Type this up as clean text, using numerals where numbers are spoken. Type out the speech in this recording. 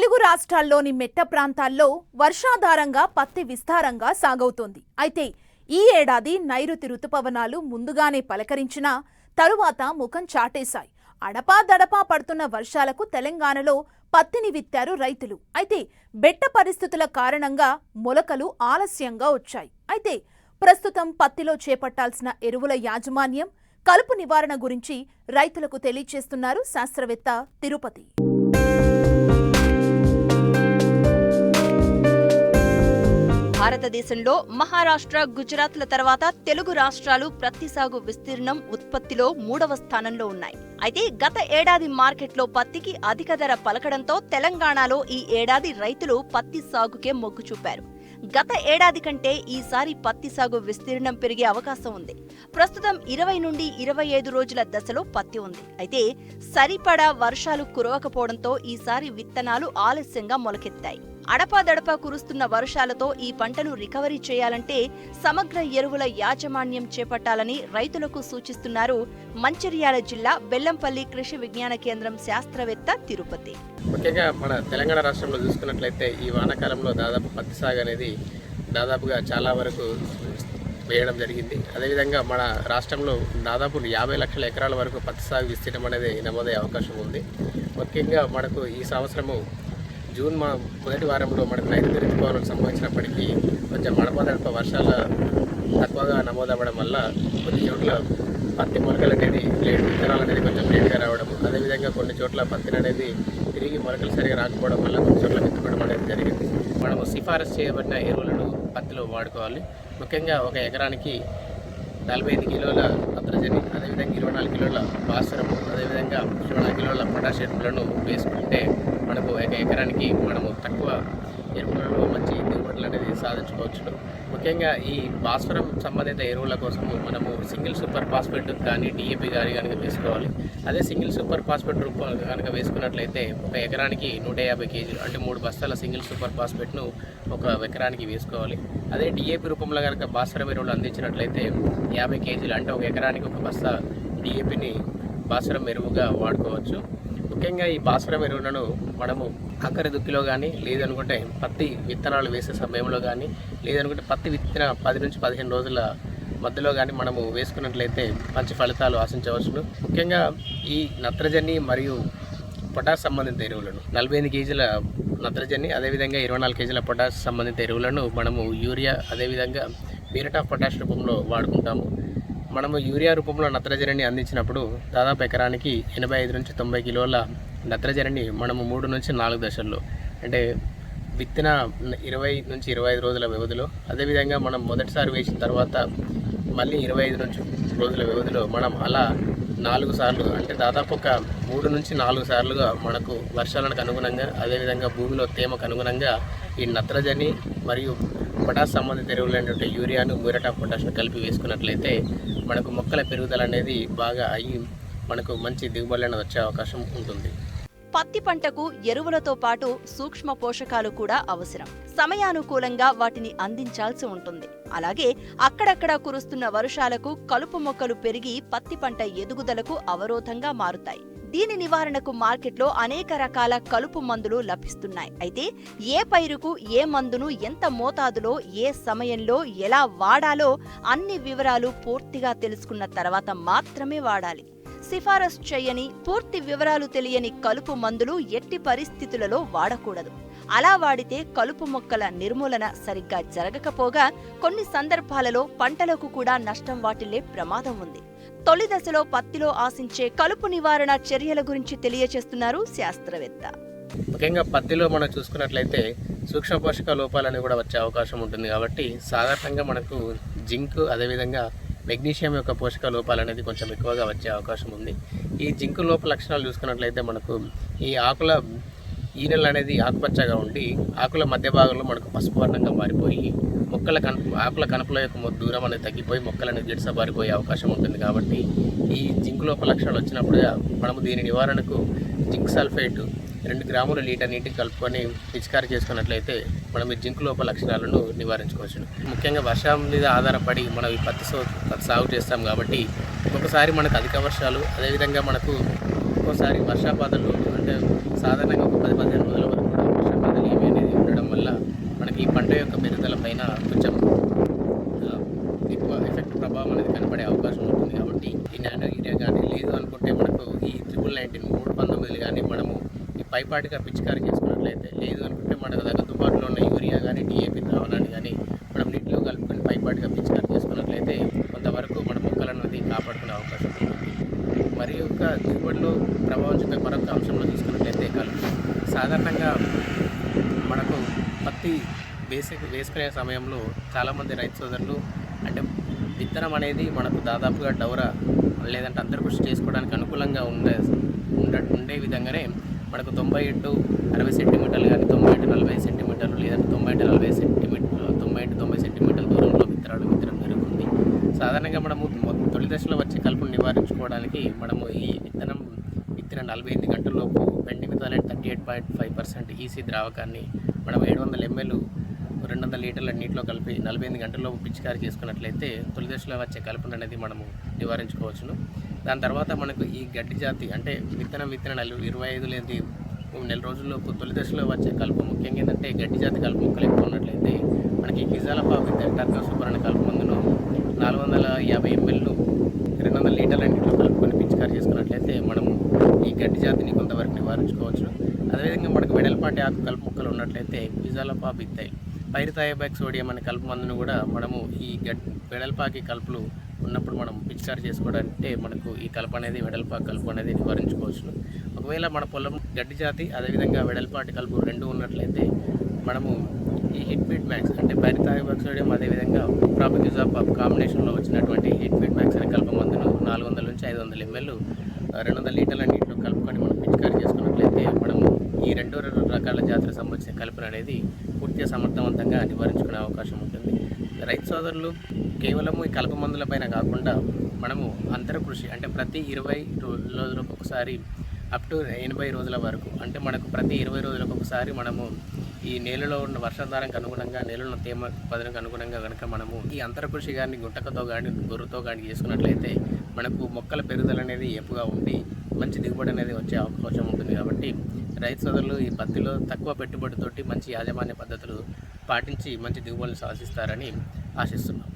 తెలుగు రాష్ట్రాల్లోని మెట్ట ప్రాంతాల్లో వర్షాధారంగా పత్తి విస్తారంగా సాగవుతోంది. అయితే ఈ ఏడాది నైరుతి రుతుపవనాలు ముందుగానే పలకరించినా తరువాత ముఖం చాటేశాయి. అడపాదడపా పడుతున్న వర్షాలకు తెలంగాణలో పత్తిని విత్తారు రైతులు. అయితే బెట్ట పరిస్థితుల కారణంగా మొలకలు ఆలస్యంగా వచ్చాయి. అయితే ప్రస్తుతం పత్తిలో చేపట్టాల్సిన ఎరువుల యాజమాన్యం, కలుపు నివారణ గురించి రైతులకు తెలియజేస్తున్నారు శాస్త్రవేత్త తిరుపతి. భారతదేశంలో మహారాష్ట్ర, గుజరాత్ల తర్వాత తెలుగు రాష్ట్రాలు ప్రత్తి సాగు విస్తీర్ణం, ఉత్పత్తిలో 3వ స్థానంలో ఉన్నాయి. అయితే గత ఏడాది మార్కెట్లో పత్తికి అధిక ధర పలకడంతో తెలంగాణలో ఈ ఏడాది రైతులు పత్తి సాగుకే మొగ్గు చూపారు. గత ఏడాది కంటే ఈసారి పత్తి సాగు విస్తీర్ణం పెరిగే అవకాశం ఉంది. ప్రస్తుతం 20 నుండి 25 రోజుల దశలో పత్తి ఉంది. అయితే సరిపడా వర్షాలు కురవకపోవడంతో ఈసారి విత్తనాలు ఆలస్యంగా మొలకెత్తాయి. అడపాదడపా కురుస్తున్న వర్షాలతో ఈ పంటను రికవరీ చేయాలంటే సమగ్ర ఎరువుల యాజమాన్యం చేపట్టాలని రైతులకు సూచిస్తున్నారు మంచిర్యాల జిల్లా బెల్లంపల్లి కృషి విజ్ఞాన కేంద్రం శాస్త్రవేత్త తిరుపతి. ముఖ్యంగా మన తెలంగాణ రాష్ట్రంలో చూసుకున్నట్లయితే ఈ వానాకాలంలో దాదాపు పత్తి సాగు అనేది దాదాపుగా చాలా వరకు వేయడం జరిగింది. అదేవిధంగా మన రాష్ట్రంలో దాదాపు 50 లక్షల ఎకరాల వరకు పత్తి సాగు విస్తీర్ణం అనేది నమోదయ్యే అవకాశం ఉంది. ముఖ్యంగా మనకు ఈ సంవత్సరము జూన్ మొదటి వారంలో మనకు నైరుతి ఋతుపవనాలకు సంబంధించినప్పటికీ కొంచెం అడపాదడప వర్షాలు తక్కువగా నమోదవ్వడం వల్ల కొన్ని చోట్ల పత్తి మొలకలు అనేది లేట్, విత్తనాలు అనేది కొంచెం లేట్గా రావడం, అదేవిధంగా కొన్ని చోట్ల పత్తిని అనేది తిరిగి మొలకలు సరిగా రాకపోవడం వల్ల కొన్ని చోట్ల విత్తుకోవడం అనేది జరిగింది. మనము సిఫారసు చేయబడిన ఎరువులను పత్తిలో వాడుకోవాలి. ముఖ్యంగా ఒక ఎకరానికి 45 కిలోల నత్రజని, అదేవిధంగా 24 కిలోల భాస్వరము, అదేవిధంగా 24 కిలోల పొటాష్ ఎరువులను వేసుకుంటే మనకు ఒక ఎకరానికి మనము తక్కువ ఎరువులలో మంచి దిగుబడులు అనేది సాధించుకోవచ్చు. ముఖ్యంగా ఈ భాస్వరం సంబంధిత ఎరువుల కోసము మనము సింగిల్ సూపర్ ఫాస్ఫేట్ కానీ డిఏపి కానీ కనుక వేసుకోవాలి. అదే సింగిల్ సూపర్ ఫాస్ఫేట్ రూపం కనుక వేసుకున్నట్లయితే ఒక ఎకరానికి 150 కేజీలు అంటే 3 బస్తాల సింగిల్ సూపర్ ఫాస్ఫేట్ను ఒక ఎకరానికి వేసుకోవాలి. అదే డిఏపి రూపంలో కనుక భాస్వరం ఎరువులు అందించినట్లయితే 50 కేజీలు అంటే ఒక ఎకరానికి ఒక బస్తా డిఏపిని భాస్వరం ఎరువుగా వాడుకోవచ్చు. ముఖ్యంగా ఈ భాస్వరం ఎరువులను మనము ఆఖరి దుక్కిలో కానీ, లేదనుకుంటే పత్తి విత్తనాలు వేసే సమయంలో కానీ, లేదనుకుంటే పత్తి విత్తన 10 నుంచి 15 రోజుల మధ్యలో కానీ మనము వేసుకున్నట్లయితే మంచి ఫలితాలు ఆశించవచ్చును. ముఖ్యంగా ఈ నత్రజని మరియు పొటాష్ సంబంధిత ఎరువులను 45 కేజీల నత్రజని, అదేవిధంగా 24 కేజీల పొటాష్ సంబంధిత ఎరువులను మనము యూరియా, అదేవిధంగా మ్యూరేట్ ఆఫ్ పొటాష్ రూపంలో వాడుకుంటాము. మనము యూరియా రూపంలో నత్రజనిని అందించినప్పుడు దాదాపు ఎకరానికి 85 నుంచి 90 కిలోల నత్రజనిని మనము 3 నుంచి 4 దశల్లో, అంటే విత్తన 20 నుంచి 25 రోజుల వ్యవధిలో, అదేవిధంగా మనం మొదటిసారి వేసిన తర్వాత మళ్ళీ 25 నుంచి రోజుల వ్యవధిలో మనం అలా 4 సార్లు, అంటే దాదాపు ఒక 3 నుంచి 4 సార్లుగా మనకు వర్షాలకు అనుగుణంగా, అదేవిధంగా భూమిలో తేమకు అనుగుణంగా ఈ నత్రజని మరియు పొటాష్ సంబంధిత ఎరువులైనటువంటి యూరియాను, మ్యూరేట్ ఆఫ్ పొటాష్ను కలిపి వేసుకున్నట్లయితే మనకు మొక్కల పెరుగుదల అనేది బాగా అయ్యి మనకు మంచి దిగుబడులు అనేది వచ్చే అవకాశం ఉంటుంది. పత్తి పంటకు ఎరువులతో పాటు సూక్ష్మ పోషకాలు కూడా అవసరం. సమయానుకూలంగా వాటిని అందించాల్సి ఉంటుంది. అలాగే అక్కడక్కడ కురుస్తున్న వర్షాలకు కలుపు మొక్కలు పెరిగి పత్తి పంట ఎదుగుదలకు అవరోధంగా మారుతాయి. దీని నివారణకు మార్కెట్లో అనేక రకాల కలుపు మందులు లభిస్తున్నాయి. అయితే ఏ పైరుకు ఏ మందును ఎంత మోతాదులో, ఏ సమయంలో, ఎలా వాడాలో అన్ని వివరాలు పూర్తిగా తెలుసుకున్న తర్వాత మాత్రమే వాడాలి. సిఫారసు చేయని, పూర్తి వివరాలు తెలియని కలుపు మందులు ఎట్టి పరిస్థితులలో వాడకూడదు. అలా వాడితే కలుపు మొక్కల నిర్మూలన సరిగ్గా జరగకపోగా కొన్ని సందర్భాలలో పంటలకు కూడా నష్టం వాటిల్లే ప్రమాదం ఉంది. తొలి దశలో పత్తిలో ఆశించే కలుపు నివారణ చర్యల గురించి తెలియజేస్తున్నారు శాస్త్రవేత్త. ముఖ్యంగా పత్తిలో మనం చూసుకున్నట్లయితే సూక్ష్మ పోషక లోపాలని కూడా వచ్చే అవకాశం ఉంటుంది. కాబట్టి సాధారణంగా మనకు జింక్, అదేవిధంగా మెగ్నీషియం యొక్క పోషక లోపాలు అనేది కొంచెం ఎక్కువగా వచ్చే అవకాశం ఉంది. ఈ జింక్ లోప లక్షణాలు చూసుకున్నట్లయితే మనకు ఈ ఆకుల ఈనెలు అనేది ఆకుపచ్చగా ఉండి ఆకుల మధ్య భాగంలో మనకు పసుపు వర్ణంగా మారిపోయి ఆకుల కనుపుల యొక్క దూరం అనేది తగ్గిపోయి మొక్కలు అనేది గిడసబారిపోయే అవకాశం ఉంటుంది. కాబట్టి ఈ జింక్ లోప లక్షణాలు వచ్చినప్పుడు మనము దీని నివారణకు జింక్ సల్ఫేట్ 2 గ్రాముల లీటర్ నీటికి కలుపుకొని పిచికారీ చేసుకున్నట్లయితే మనం ఈ జింక్ లోప లక్షణాలను నివారించుకోవచ్చు. ముఖ్యంగా వర్షం మీద ఆధారపడి మనం ఈ పత్తి సాగు చేస్తాం కాబట్టి ఒక్కొక్కసారి మనకు అధిక వర్షాలు, అదేవిధంగా మనకు ఒక్కోసారి వర్షాపాతాలు, అంటే సాధారణంగా ఒక 10-15 రోజుల వరకు కూడా యొక్క పెరుగుదల పైన కొంచెం ఎక్కువ ఎఫెక్ట్ ప్రభావం అనేది కనపడే అవకాశం ఉంటుంది. కాబట్టి ఈ నానో యూరియా కానీ లేదు అనుకుంటే మనకు ఈ 1919 కానీ మనము ఈ పైపాటిగా పిచికారీ చేసుకున్నట్లయితే, లేదు అనుకుంటే మనకు అందుబాటులో ఉన్న యూరియా కానీ డిఏపి ద్రావణాన్ని కానీ మనం నీటిలో కలుపుకొని పైపాటిగా పిచికారీ చేసుకున్నట్లయితే కొంతవరకు మన మొక్కలను అది కాపాడుకునే అవకాశం ఉంటుంది. మరి యొక్క దిగుబడిలో ప్రభావం చూపే మరొక అంశంలో చూసుకున్నట్లయితే కలుపు. సాధారణంగా మనకు పత్తి వేసుకునే సమయంలో చాలామంది రైతు సోదరులు అంటే విత్తనం అనేది మనకు దాదాపుగా డౌరా లేదంటే అంతర్కృషి చేసుకోవడానికి అనుకూలంగా ఉండే విధంగానే మనకు 90-60 సెంటీమీటర్లు కానీ 90-40 సెంటీమీటర్లు లేదంటే 90-40 సెంటీమీటర్లు 90-90 సెంటీమీటర్ల దూరంలో విత్తనం జరుగుతుంది. సాధారణంగా మనము తొలి దశలో వచ్చే కలుపును నివారించుకోవడానికి మనము ఈ విత్తనం 45 గంటలలోపు పెండిమిథాలైట్ 38.5% ఈసీ ద్రావకాన్ని మనం 700 ml 200 లీటర్ల నీటిలో కలిపి 45 గంటల్లో పిచికారీ చేసుకున్నట్లయితే తొలి దశలో వచ్చే కలుపును అనేది మనము నివారించుకోవచ్చును. దాని తర్వాత మనకు ఈ గడ్డి జాతి అంటే విత్తనం 25 లేదా 3 నెల రోజుల్లోపు తొలి దశలో వచ్చే కలుపు ముఖ్యంగా ఏంటంటే గడ్డి జాతి కలుపు మొక్కలు ఎక్కువ ఉన్నట్లయితే మనకి గిజాలపాబ్ టర్కా సూపర్ అనే కలుపు మందును 450 ml 200 లీటర్ల నీటిలో కలుపుకొని పిచికారీ చేసుకున్నట్లయితే మనము ఈ గడ్డి జాతిని కొంతవరకు నివారించుకోవచ్చు. అదేవిధంగా మనకు వెడల్పాటి ఆకు కలుపు మొక్కలు ఉన్నట్లయితే గిజాలపాబ్ ఇత్తాయి పైరిథాయోబాక్ సోడియం అనే కలుపు మందును కూడా మనము ఈ వెడల్పాకి కలుపులు ఉన్నప్పుడు మనం పిచికారీ చేసుకోవడానికి మనకు ఈ కలుపు అనేది వెడల్పాకి కలుపు అనేది నివారించుకోవచ్చు. ఒకవేళ మన పొలం గడ్డి జాతి అదేవిధంగా వెడల్పాటి కలుపు రెండు ఉన్నట్లయితే మనము ఈ హిట్ఫీడ్ మ్యాక్స్ అంటే పైరిథాయోబాక్ సోడియం అదేవిధంగా ప్రాపిక్యూజాపాబ్ కాంబినేషన్లో వచ్చినటువంటి హిట్ఫీడ్ మ్యాక్స్ అనే కలుపు మందును 400-500 ml 200 లీటర్ల నీటిలో కలుపుకొని మనం పిచికారీ చేసుకున్నట్లయితే మనము ఈ 2 రకాల జాతులకు సంబంధించిన కలుపును అనేది పూర్తిగా సమర్థవంతంగా నివారించుకునే అవకాశం ఉంటుంది. రైతు సోదరులు కేవలము ఈ కలుపు మందుల పైన కాకుండా మనము అంతరకృషి అంటే ప్రతి 20 రోజులకు ఒకసారి అప్ టు 80 రోజుల వరకు అంటే మనకు ప్రతి 20 రోజులకు ఒకసారి మనము ఈ నేలలో ఉన్న వర్షాధారానికి అనుగుణంగా నేలలో తేమ పదనకు అనుగుణంగా కనుక మనము ఈ అంతరకృషి కానీ గుంటకతో కానీ గొర్రుతో కానీ చేసుకున్నట్లయితే మనకు మొక్కల పెరుగుదల అనేది ఎక్కువగా ఉండి మంచి దిగుబడి అనేది వచ్చే అవకాశం ఉంటుంది. కాబట్టి రైతు సోదరులు ఈ పత్తిలో తక్కువ పెట్టుబడితోటి మంచి యాజమాన్య పద్ధతులు పాటించి మంచి దిగుబడులు సాధిస్తారని ఆశిస్తున్నాం.